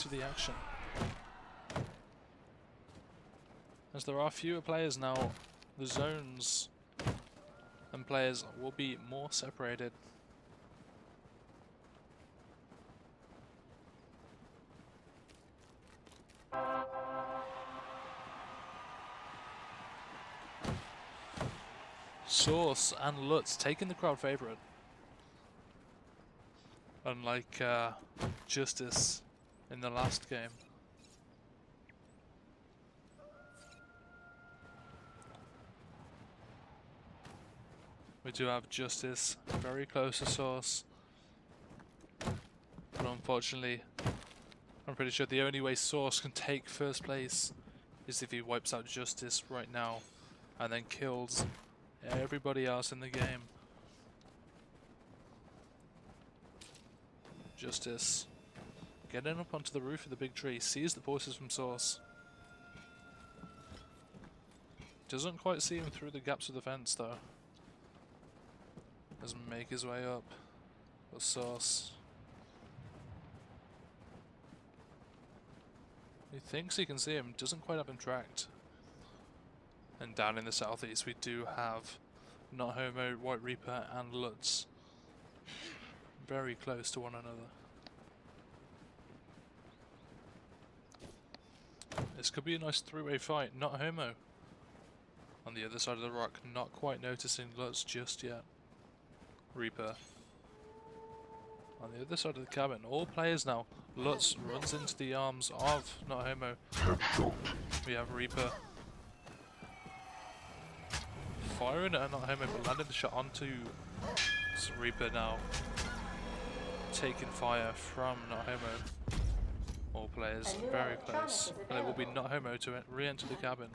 into the action. As there are fewer players now, the zones and players will be more separated. Source and Lutz taking the crowd favourite. Unlike Justice in the last game. We do have Justice very close to Source. But unfortunately, I'm pretty sure the only way Source can take first place is if he wipes out Justice right now and then kills everybody else in the game. Justice getting up onto the roof of the big tree, sees the voices from Source. Doesn't quite see him through the gaps of the fence though. Doesn't make his way up. But Source, he thinks he can see him, doesn't quite have him tracked. And down in the southeast we do have Not Homo, White Reaper and Lutz very close to one another. This could be a nice three-way fight. Not Homo on the other side of the rock, not quite noticing Lutz just yet. Reaper on the other side of the cabin. All players now. Lutz runs into the arms of Not Homo. We have Reaper firing at Not Homo, but landing the shot onto Reaper now. Taking fire from Not Homo. All players very close. And it will be Not Homo to re-enter the cabin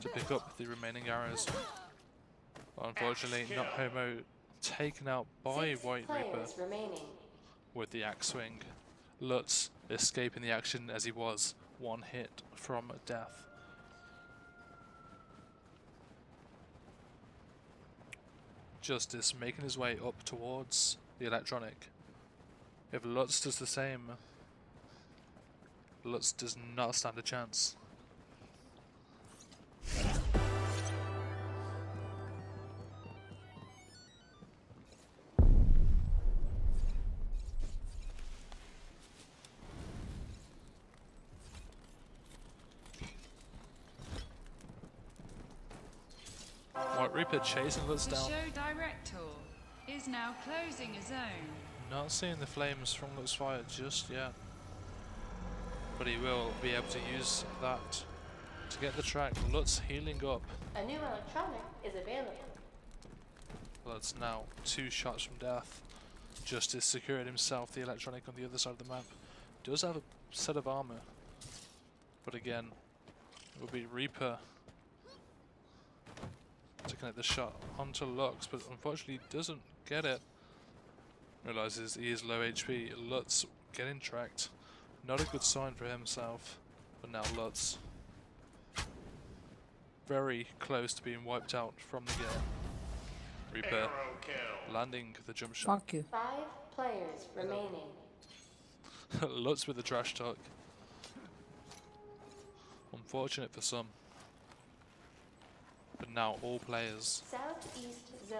to pick up the remaining arrows. But unfortunately, Not Homo taken out by White Reaper with the axe swing. Lutz escaping the action as he was one hit from death. Justice making his way up towards the electronic. If Lutz does the same, Lutz does not stand a chance. White Reaper chasing Lutz down. The show director is now closing a zone. Not seeing the flames from Lutz fire just yet. But he will be able to use that to get the track. Lutz healing up. A new electronic is available. Lutz now 2 shots from death. Justice secured himself the electronic on the other side of the map. Does have a set of armor. But again, it will be Reaper to connect the shot onto Lux, but unfortunately doesn't get it. Realizes he is low HP. Lutz getting tracked. Not a good sign for himself. But now Lutz very close to being wiped out from the game. Reaper landing the jump shot. Fuck you. 5 players remaining. Lutz with the trash talk. Unfortunate for some. But now all players Southeast zone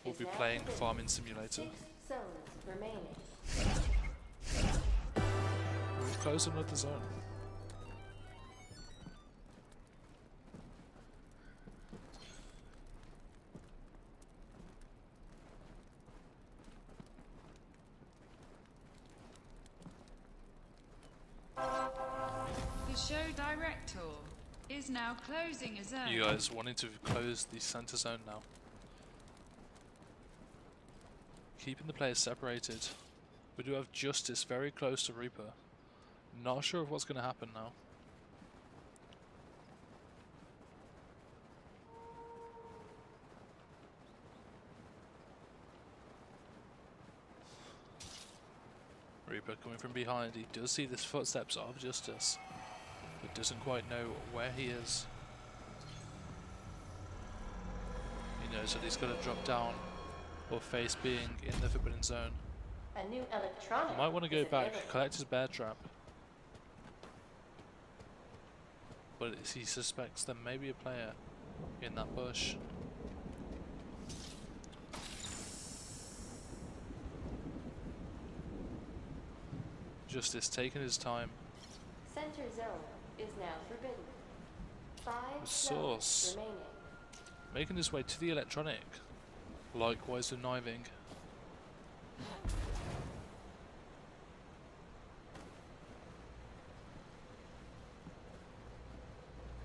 will is be now playing forbidden. Farming Simulator. 6 zones remaining. We'll close another zone. The show director is now closing a zone. You guys wanting to close the center zone now. Keeping the players separated. We do have Justice very close to Reaper. Not sure of what's going to happen now. Reaper coming from behind. He does see the footsteps of Justice, but doesn't quite know where he is. He knows that he's got to drop down or face being in the Forbidden Zone. A new electronic. He might want to go is back, available. collect his bear trap, but he suspects there may be a player in that bush. Justice taking his time. Center zone is now forbidden. 5 Source zones remaining. making his way to the electronic. Likewise with kniving.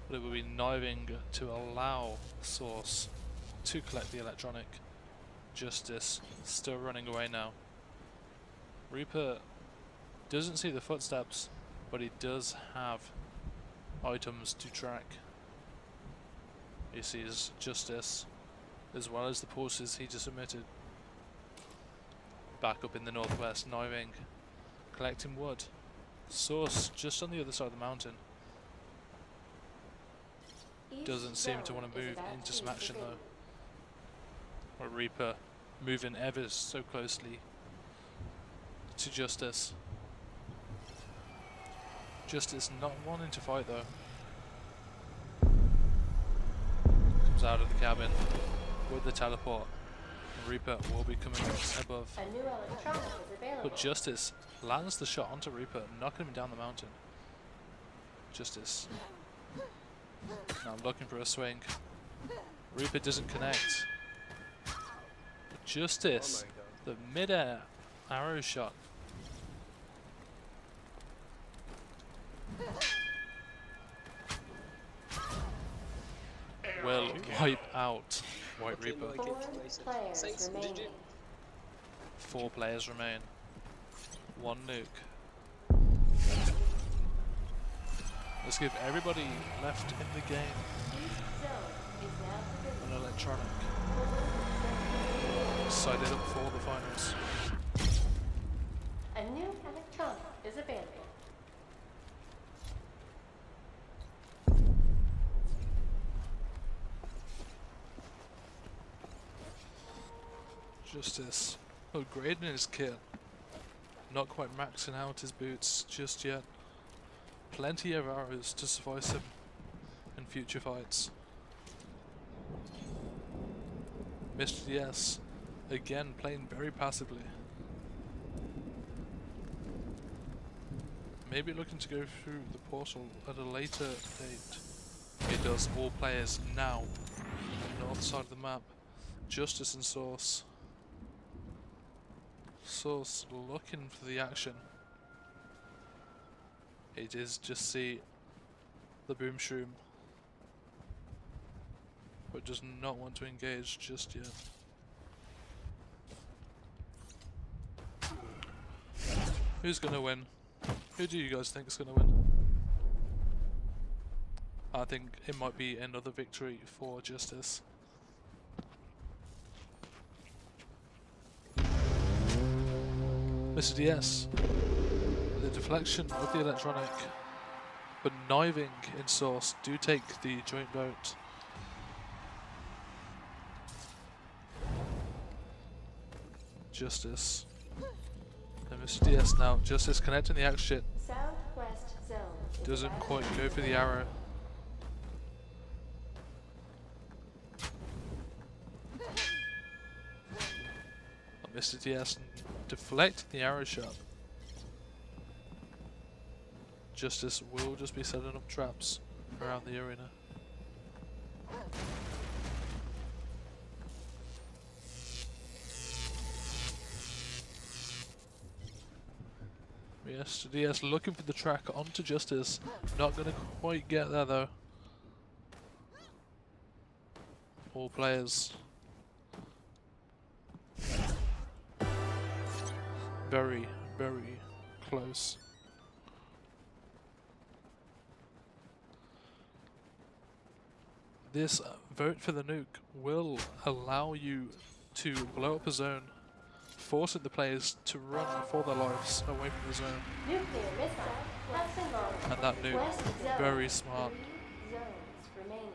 But it will be kniving to allow Source to collect the electronic. Justice still running away now. Reaper doesn't see the footsteps, but he does have items to track. He sees Justice as well as the horses he just emitted. Back up in the northwest, kniving, collecting wood. Source just on the other side of the mountain. Doesn't seem to want to move into some action though. Or Reaper moving ever so closely to Justice. Justice not wanting to fight though. Comes out of the cabin with the teleport. Reaper will be coming above. A new electronic is available. But Justice lands the shot onto Reaper, knocking him down the mountain. Justice now looking for a swing. Reaper doesn't connect. But Justice, the mid-air arrow shot. Will wipe out White Reaper. 4 players remaining. 4 players remain. 1 nuke. Let's give everybody left in the game East zone is now forbidden. an electronic. Sighted up for the finals. A new electronic is available. Justice upgrading his kit. Not quite maxing out his boots just yet. Plenty of arrows to suffice him in future fights. Mr. DS again playing very passively. Maybe looking to go through the portal at a later date. It does all players now on the north side of the map. Justice and Source. Source looking for the action. It is just see the boom shroom, but does not want to engage just yet. Who's gonna win? Who do you guys think is gonna win? I think it might be another victory for Justice. Mr. DS, the deflection of the electronic, but kniving in Source do take the joint vote. Justice. And Mr. DS now, Justice connecting the axe shit. Southwest zone is Doesn't about quite to go for the arrow. But Mr. DS deflecting the arrow shot. Justice will just be setting up traps around the arena. Yes, DS looking for the track onto Justice. Not going to quite get there though. All players. Very, very close. This vote for the nuke will allow you to blow up a zone, forcing the players to run for their lives away from the zone. nuclear missile has been launched. And that nuke, West zone, very smart. 3 zones remaining.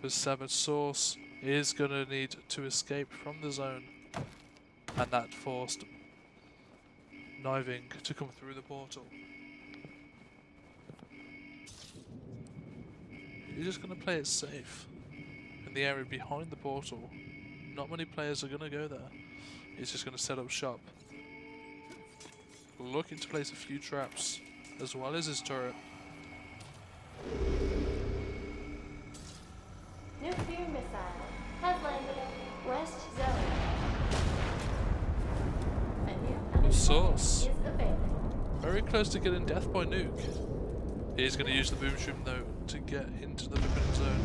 The Severed Source is going to need to escape from the zone, and that forced kniving to come through the portal. He's just going to play it safe in the area behind the portal. Not many players are going to go there. He's just going to set up shop. Looking to place a few traps as well as his turret. Nuclear missile has landed. West zone. A new Sauce. is available. Very close to getting death by nuke. He's going to use the boom shroom though to get into the forbidden zone.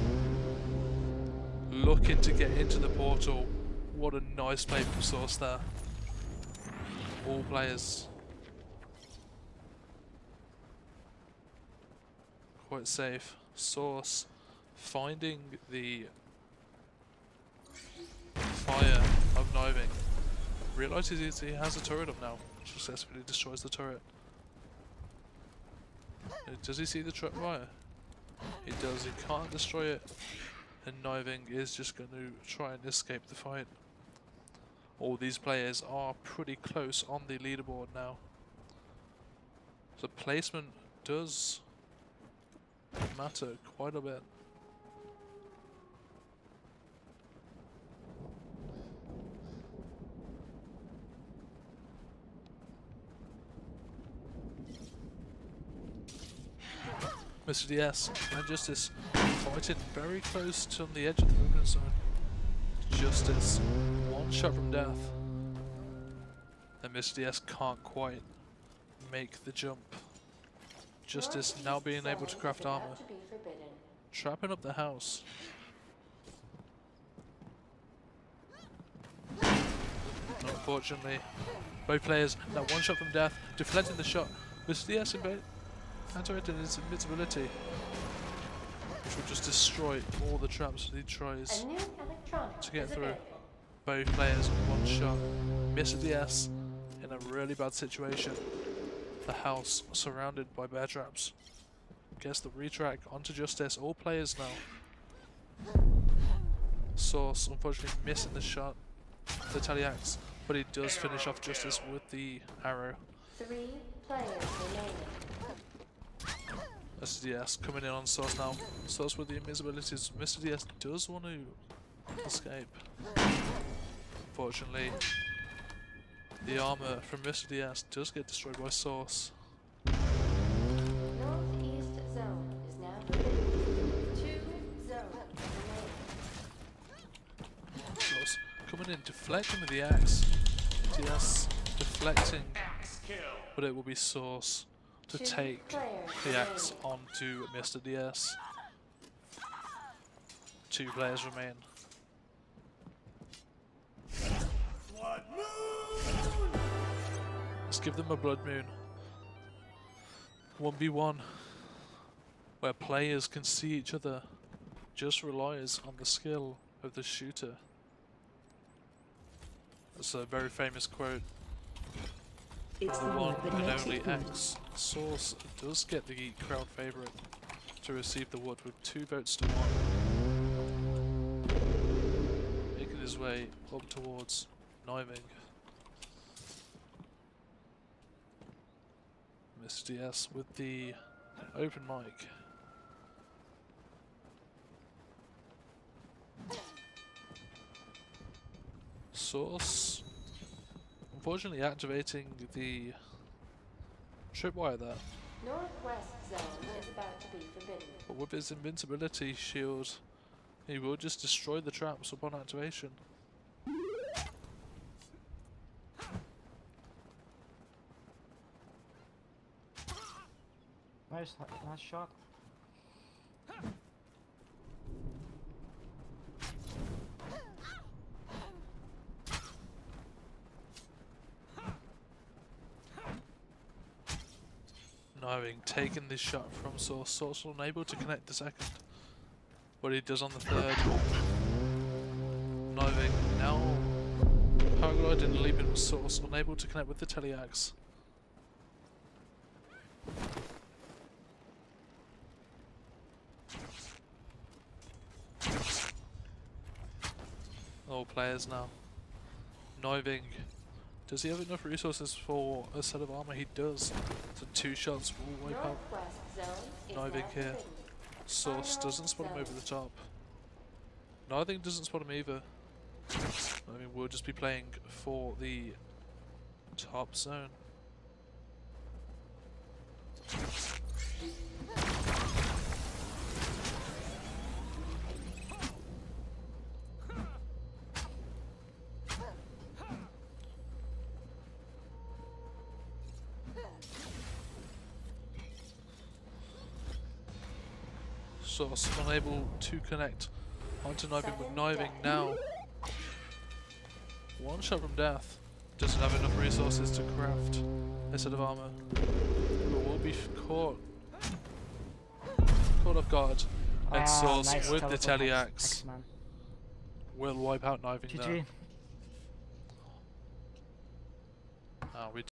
Looking to get into the portal. What a nice play from Sauce there. All players. Quite safe. Sauce finding the fire of kniving. Realizes he has a turret up now. Successfully destroys the turret. Does he see the trap wire? He does. He can't destroy it. And kniving is just going to try and escape the fight. All these players are pretty close on the leaderboard now. So placement does matter quite a bit. Mr. DS and Justice fighting very close to on the edge of the movement zone. Justice, one shot from death. And Mr. DS can't quite make the jump. Justice now being able to craft armor. Trapping up the house. Unfortunately, both players now one shot from death, deflecting the shot. Mr. DS activated his invincibility, which will just destroy all the traps that he tries to get through. Both players one shot. Mr. DS in a really bad situation. The house surrounded by bear traps. Gets the retrack onto Justice. All players now. Source unfortunately missing the shot. The Taliax, but he does finish off Justice with the arrow. 3 players remaining. Mr. DS coming in on Source now. Source with the invisibilities. Mr. DS does want to escape. Unfortunately, the armor from Mr. DS does get destroyed by Source. Northeast zone is now forbidden. 2 zones remaining. Source coming in, deflecting with the axe. DS deflecting, but it will be Source to take the axe onto Mr. DS. 2 players remain. Let's give them a blood moon. 1v1, where players can see each other, just relies on the skill of the shooter. That's a very famous quote. It's The one and only X. Source does get the crowd favourite to receive the wood with 2 votes to 1. Making his way up towards kniving. Mr. DS with the open mic. Source unfortunately activating the tripwire there. Northwest zone is about to be forbidden. But with his invincibility shield, he will just destroy the traps upon activation. Nice shot. Kniving taking this shot from Source. Source unable to connect the second, but he does on the third. Kniving now paragliding and leaping with Source, unable to connect with the Teliax. All players now. Kniving. Does he have enough resources for a set of armor? He does. So 2 shots will wipe out Northwest zone is Kniving now here. forbidden. Source doesn't spot him over the top. No, I think it doesn't spot him either. I mean, we'll just be playing for the top zone. Source unable to connect onto Kniving, but Kniving now one shot from death. Doesn't have enough resources to craft a set of armor, but will be caught off guard. And Source nice with the teleport, teleaxe X-Man. will wipe out Kniving there. GG. We